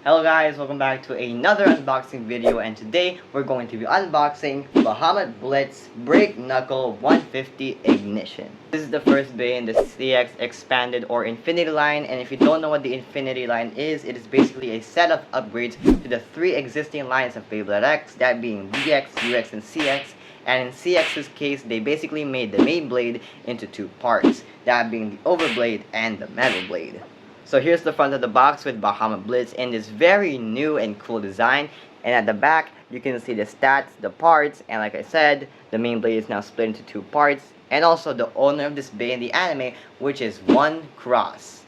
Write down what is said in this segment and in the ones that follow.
Hello guys, welcome back to another unboxing video, and today we're going to be unboxing Bahamut Blitz Break Knuckle 150 Ignition. This is the first bay in the CX Expanded or Infinity line, and if you don't know what the Infinity line is, it is basically a set of upgrades to the three existing lines of Beyblade X, that being BX, UX, and CX. And in CX's case, they basically made the main blade into two parts, that being the overblade and the metal blade. So here's the front of the box with Bahamut Blitz in this very new and cool design. And at the back, you can see the stats, the parts, and like I said, the main blade is now split into two parts. And also the owner of this bay in the anime, which is One Cross,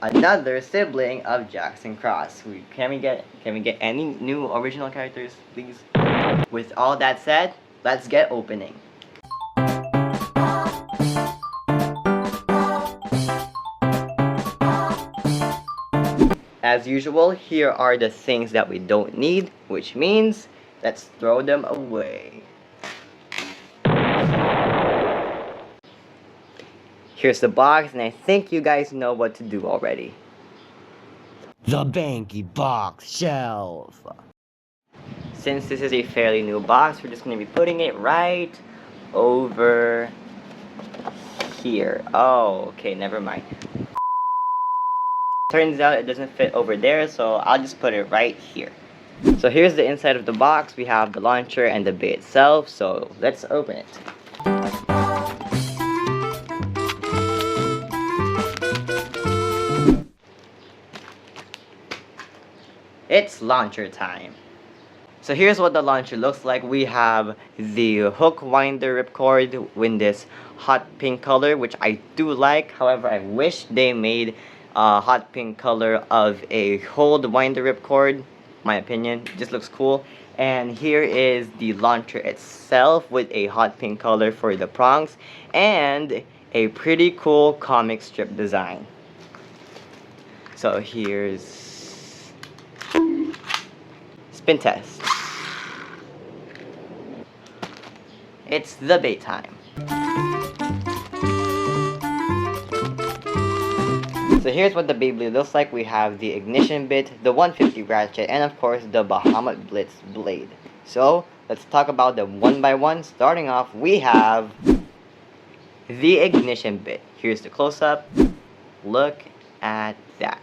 another sibling of Jackson Cross. Can we get any new original characters, please? With all that said, let's get opening. As usual, here are the things that we don't need, which means let's throw them away. Here's the box, and I think you guys know what to do already. The Banky Box Shelf. Since this is a fairly new box, we're just going to be putting it right over here. Oh, okay, never mind. Turns out it doesn't fit over there, so I'll just put it right here. So here's the inside of the box. We have the launcher and the bay itself, so let's open it. It's launcher time. So here's what the launcher looks like. We have the hook winder ripcord in this hot pink color, which I do like. However, I wish they made hot pink color of a hold winder ripcord. My opinion, just looks cool. And here is the launcher itself with a hot pink color for the prongs and a pretty cool comic strip design. So here's spin test. It's the bay time. So here's what the Beyblade looks like. We have the ignition bit, the 150 ratchet, and of course the Bahamut Blitz blade. So let's talk about them one by one. Starting off, we have the ignition bit. Here's the close-up. Look at that.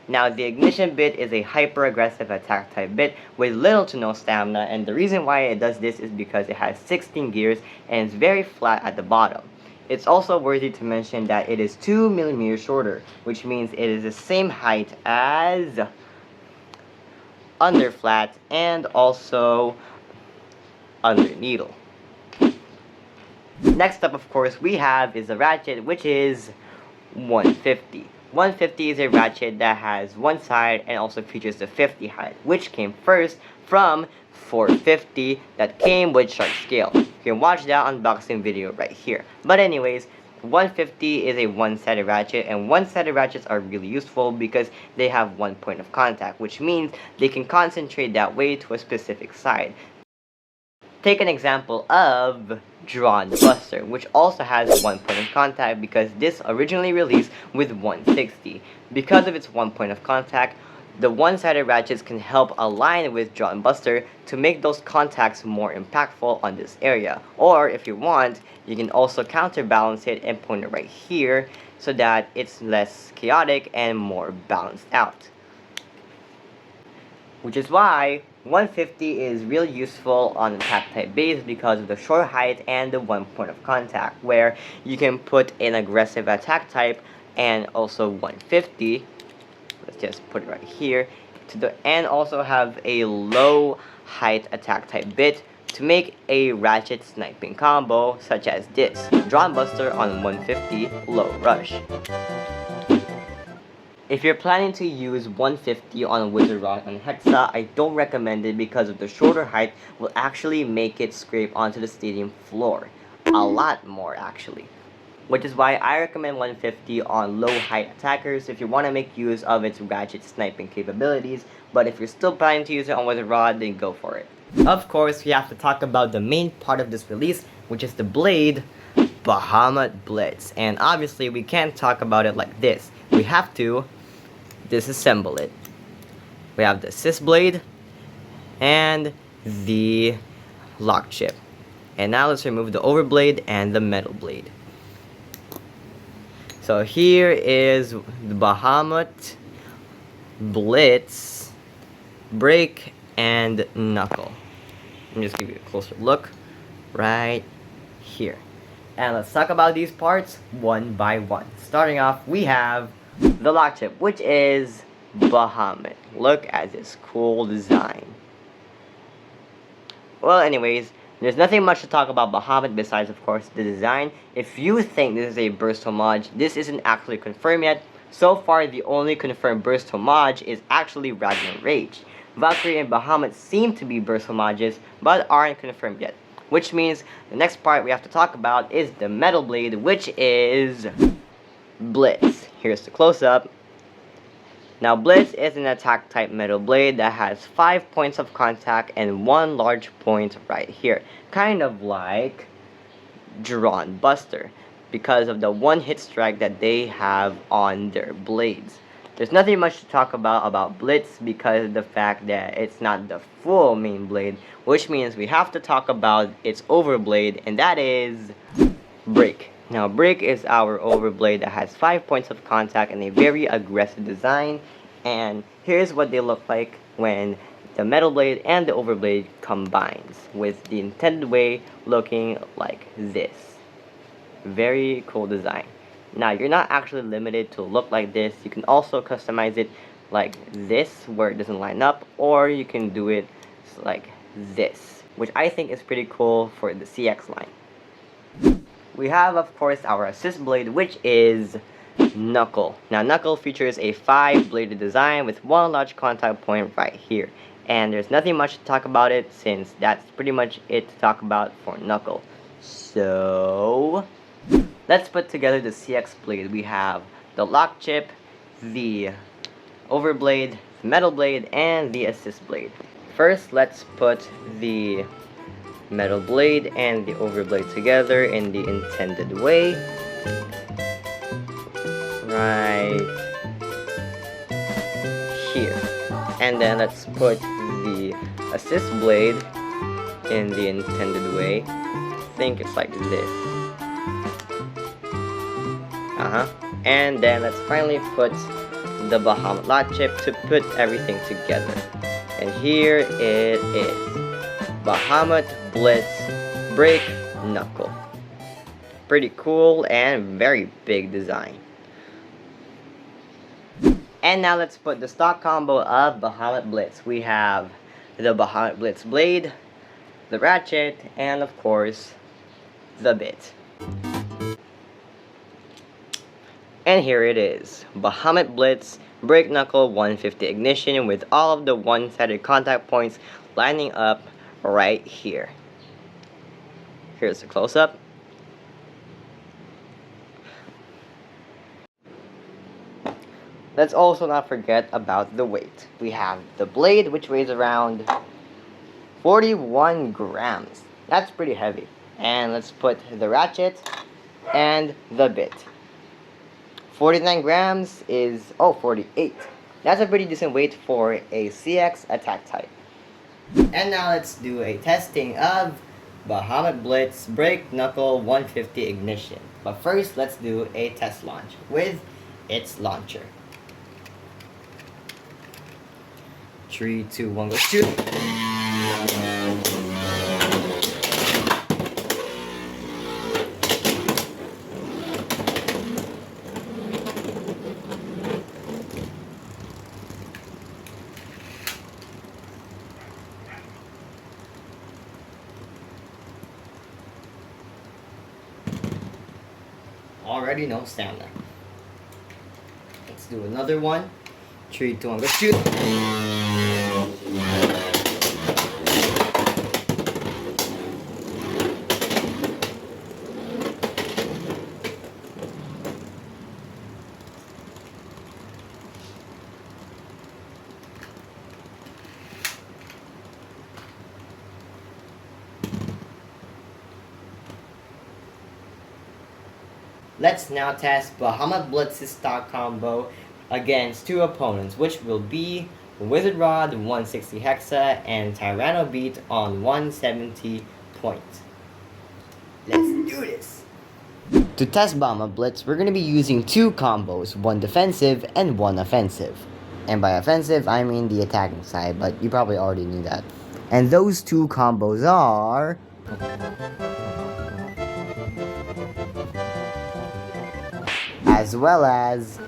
Now the ignition bit is a hyper-aggressive attack type bit with little to no stamina, and the reason why it does this is because it has 16 gears and it's very flat at the bottom. It's also worthy to mention that it is 2 mm shorter, which means it is the same height as under flat and also under needle. Next up, of course, we have is a ratchet, which is 150. 150 is a ratchet that has one side and also features the 50 height, which came first from 450 that came with shark scale. You can watch that unboxing video right here. But anyways, 150 is a one-sided ratchet, and one-sided ratchets are really useful because they have one point of contact, which means they can concentrate that way to a specific side. Take an example of Drawn Buster, which also has one point of contact because this originally released with 160. Because of its one point of contact, the one-sided ratchets can help align with Drawn Buster to make those contacts more impactful on this area. Or if you want, you can also counterbalance it and point it right here so that it's less chaotic and more balanced out. Which is why 150 is really useful on attack type base because of the short height and the one point of contact, where you can put an aggressive attack type and also 150. Let's just put it right here and also have a low height attack type bit to make a ratchet sniping combo such as this: Drawn Buster on 150 low rush. If you're planning to use 150 on Wizard Rod on Hexa, I don't recommend it because of the shorter height will actually make it scrape onto the stadium floor. A lot more actually. Which is why I recommend 150 on low height attackers if you want to make use of its ratchet sniping capabilities, but if you're still planning to use it on Wizard Rod, then go for it. Of course, we have to talk about the main part of this release, which is the blade, Bahamut Blitz. And obviously we can't talk about it like this. We have to disassemble it. We have the assist blade and the lock chip. And now let's remove the overblade and the metal blade. So here is the Bahamut Blitz Break and Knuckle. Let me just give you a closer look right here. And let's talk about these parts one by one. Starting off, we have the lock chip, which is Bahamut. Look at this cool design. Well, anyways, there's nothing much to talk about Bahamut besides, of course, the design. If you think this is a burst homage, this isn't actually confirmed yet. So far, the only confirmed burst homage is actually Ragnar Rage. Valkyrie and Bahamut seem to be burst homages, but aren't confirmed yet. Which means the next part we have to talk about is the metal blade, which is Blitz. Here's the close-up. Now, Blitz is an attack type metal blade that has 5 points of contact and 1 large point right here. Kind of like Drawn Buster, because of the 1-hit strike that they have on their blades. There's nothing much to talk about Blitz because of the fact that it's not the full main blade, which means we have to talk about its overblade, and that is Break. Now, Break is our overblade that has 5 points of contact and a very aggressive design. And here's what they look like when the metal blade and the overblade combines, with the intended way looking like this. Very cool design. Now, you're not actually limited to look like this. You can also customize it like this, where it doesn't line up, or you can do it like this, which I think is pretty cool for the CX line. We have, of course, our assist blade, which is Knuckle. Now, Knuckle features a 5-bladed design with 1 large contact point right here. And there's nothing much to talk about it, since that's pretty much it to talk about for Knuckle. So, let's put together the CX blade. We have the lock chip, the overblade, the metal blade, and the assist blade. First, let's put the metal blade and the overblade together in the intended way. Right here. And then let's put the assist blade in the intended way. I think it's like this. And then let's finally put the Bahamut lock chip to put everything together. And here it is. Bahamut Blitz Break Knuckle. Pretty cool and very big design. And now let's put the stock combo of Bahamut Blitz. We have the Bahamut Blitz blade, the Ratchet, and of course, the bit. And here it is, Bahamut Blitz Break Knuckle 150 ignition with all of the one-sided contact points lining up right here. Here's a close-up. Let's also not forget about the weight. We have the blade, which weighs around 41 grams. That's pretty heavy. And let's put the ratchet and the bit. 49 grams is, 48. That's a pretty decent weight for a CX attack type. And now let's do a testing of Bahamut Blitz Break Knuckle 150 ignition. But first, let's do a test launch with its launcher. 3, 2, 1, go shoot! Already no stamina. Let's do another one. 3, 2, 1, go shoot! Let's now test Bahamut Blitz's stock combo against 2 opponents, which will be Wizard Rod 160 Hexa, and Tyranno Beat on 170 point. Let's do this! To test Bahamut Blitz, we're going to be using two combos, one defensive and one offensive. And by offensive, I mean the attacking side, but you probably already knew that. And those two combos are... as well as...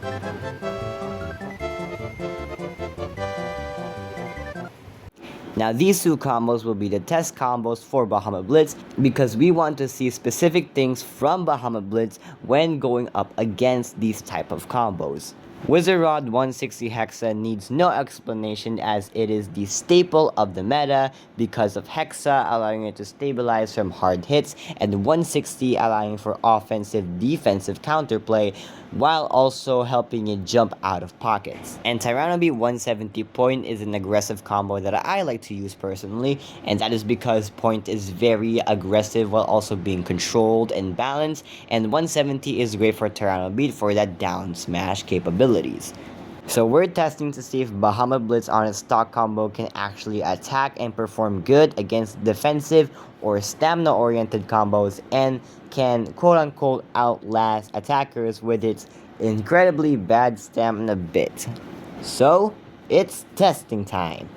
Now these two combos will be the test combos for Bahamut Blitz because we want to see specific things from Bahamut Blitz when going up against these type of combos. Wizard Rod 160 Hexa needs no explanation as it is the staple of the meta because of Hexa allowing it to stabilize from hard hits and 160 allowing for offensive defensive counterplay while also helping it jump out of pockets. And Tyranno Beat 170 point is an aggressive combo that I like to use personally, and that is because point is very aggressive while also being controlled and balanced, and 170 is great for Tyranno Beat for that down smash capabilities. So we're testing to see if Bahamut Blitz on its stock combo can actually attack and perform good against defensive or stamina-oriented combos and can quote-unquote outlast attackers with its incredibly bad stamina bit. So, it's testing time.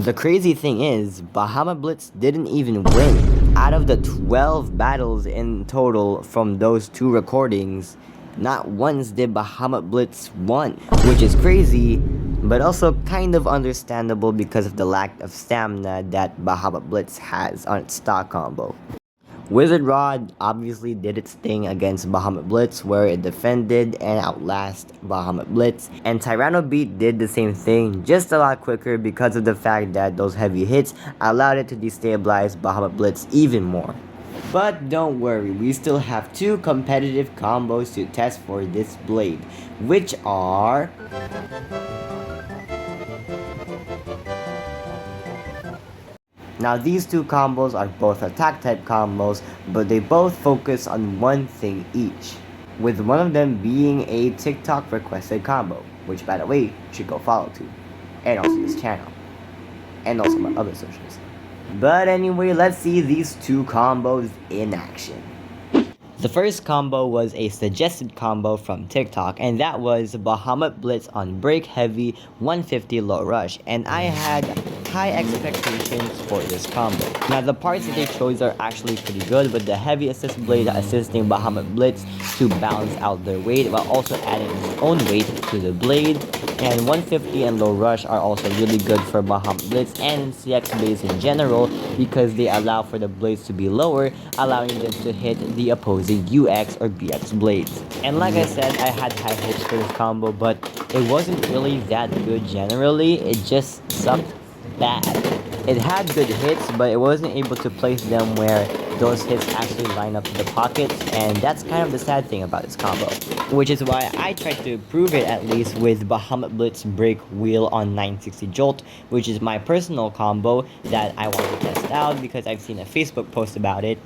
The crazy thing is, Bahamut Blitz didn't even win. Out of the 12 battles in total from those two recordings, not once did Bahamut Blitz win, which is crazy, but also kind of understandable because of the lack of stamina that Bahamut Blitz has on its stock combo. Wizard Rod obviously did its thing against Bahamut Blitz where it defended and outlasted Bahamut Blitz, and Tyranno Beat did the same thing, just a lot quicker because of the fact that those heavy hits allowed it to destabilize Bahamut Blitz even more. But don't worry, we still have two competitive combos to test for this blade, which are... Now these two combos are both attack type combos, but they both focus on one thing each, with one of them being a TikTok requested combo, which by the way, you should go follow too, and also this channel, and also my other socials. But anyway, let's see these two combos in action. The first combo was a suggested combo from TikTok, and that was Bahamut Blitz on Break Heavy 150 Low Rush, and I had high expectations for this combo. Now the parts that they chose are actually pretty good, with the heavy assist blade assisting Bahamut Blitz to balance out their weight while also adding its own weight to the blade, and 150 and Low Rush are also really good for Bahamut Blitz and CX-Beys in general because they allow for the blades to be lower, allowing them to hit the opposing UX or BX blades. And like I said, I had high hopes for this combo, but it wasn't really that good generally. It just sucked bad. It had good hits, but it wasn't able to place them where those hits actually line up to the pockets, and that's kind of the sad thing about this combo. Which is why I tried to prove it at least with Bahamut Blitz Break Wheel on 960 Jolt, which is my personal combo that I want to test out because I've seen a Facebook post about it.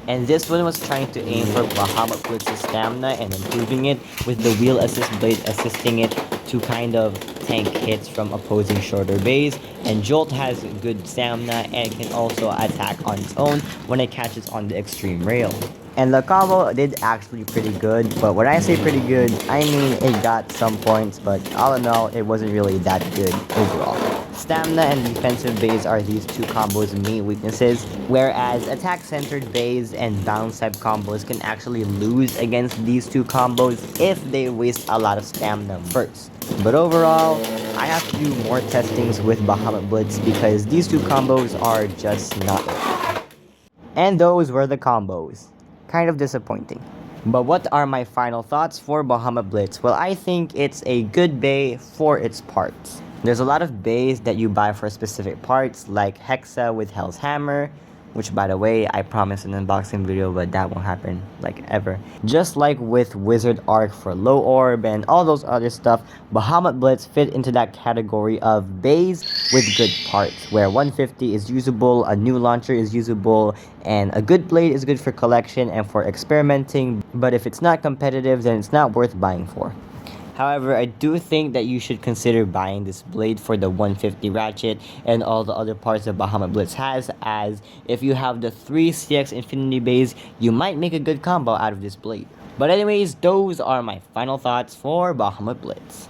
And this one was trying to aim for Bahamut Blitz's stamina and improving it, with the wheel assist blade assisting it to kind of tank hits from opposing shorter bays. And Jolt has good stamina and can also attack on its own when it catches on the extreme rail. And the combo did actually pretty good, but when I say pretty good, I mean it got some points, but all in all, it wasn't really that good overall. Stamina and defensive bays are these two combos' main weaknesses, whereas attack-centered bays and bounce-type combos can actually lose against these two combos if they waste a lot of stamina first. But overall, I have to do more testings with Bahamut Blitz because these two combos are just not it. And those were the combos. Kind of disappointing. But what are my final thoughts for Bahamut Blitz? Well, I think it's a good bay for its parts. There's a lot of bays that you buy for specific parts, like Hexa with Hell's Hammer, which by the way, I promised an unboxing video, but that won't happen, like, ever. Just like with Wizard Arc for Low Orb and all those other stuff, Bahamut Blitz fit into that category of bays with good parts, where 150 is usable, a new launcher is usable, and a good blade is good for collection and for experimenting, but if it's not competitive, then it's not worth buying for. However, I do think that you should consider buying this blade for the 150 Ratchet and all the other parts that Bahamut Blitz has, as if you have the 3 CX Infinity Beys, you might make a good combo out of this blade. But anyways, those are my final thoughts for Bahamut Blitz.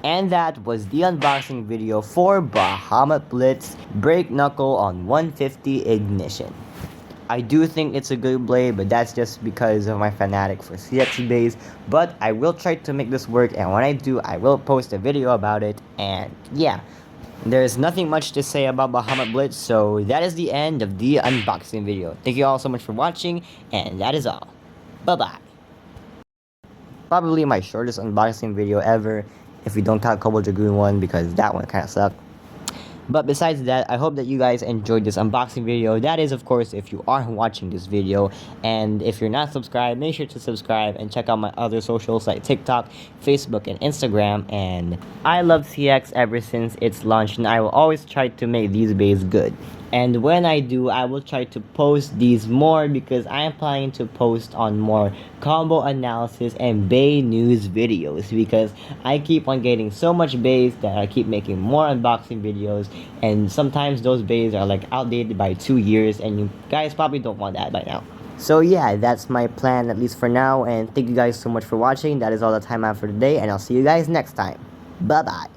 And that was the unboxing video for Bahamut Blitz Break Knuckle on 150 Ignition. I do think it's a good blade, but that's just because of my fanatic for CX-Beys, but I will try to make this work, and when I do, I will post a video about it, and yeah. There's nothing much to say about Bahamut Blitz, so that is the end of the unboxing video. Thank you all so much for watching, and that is all. Bye-bye. Probably my shortest unboxing video ever, if we don't count Cobalt Dragoon one, because that one kind of sucked. But besides that, I hope that you guys enjoyed this unboxing video. That is, of course, if you are watching this video. And if you're not subscribed, make sure to subscribe and check out my other socials like TikTok, Facebook, and Instagram. And I love CX ever since its launch, and I will always try to make these bays good. And when I do, I will try to post these more because I am planning to post on more combo analysis and bay news videos, because I keep on getting so much bays that I keep making more unboxing videos, and sometimes those bays are like outdated by 2 years, and you guys probably don't want that by now. So yeah, that's my plan, at least for now, and thank you guys so much for watching. That is all the time I have for today, and I'll see you guys next time. Bye bye.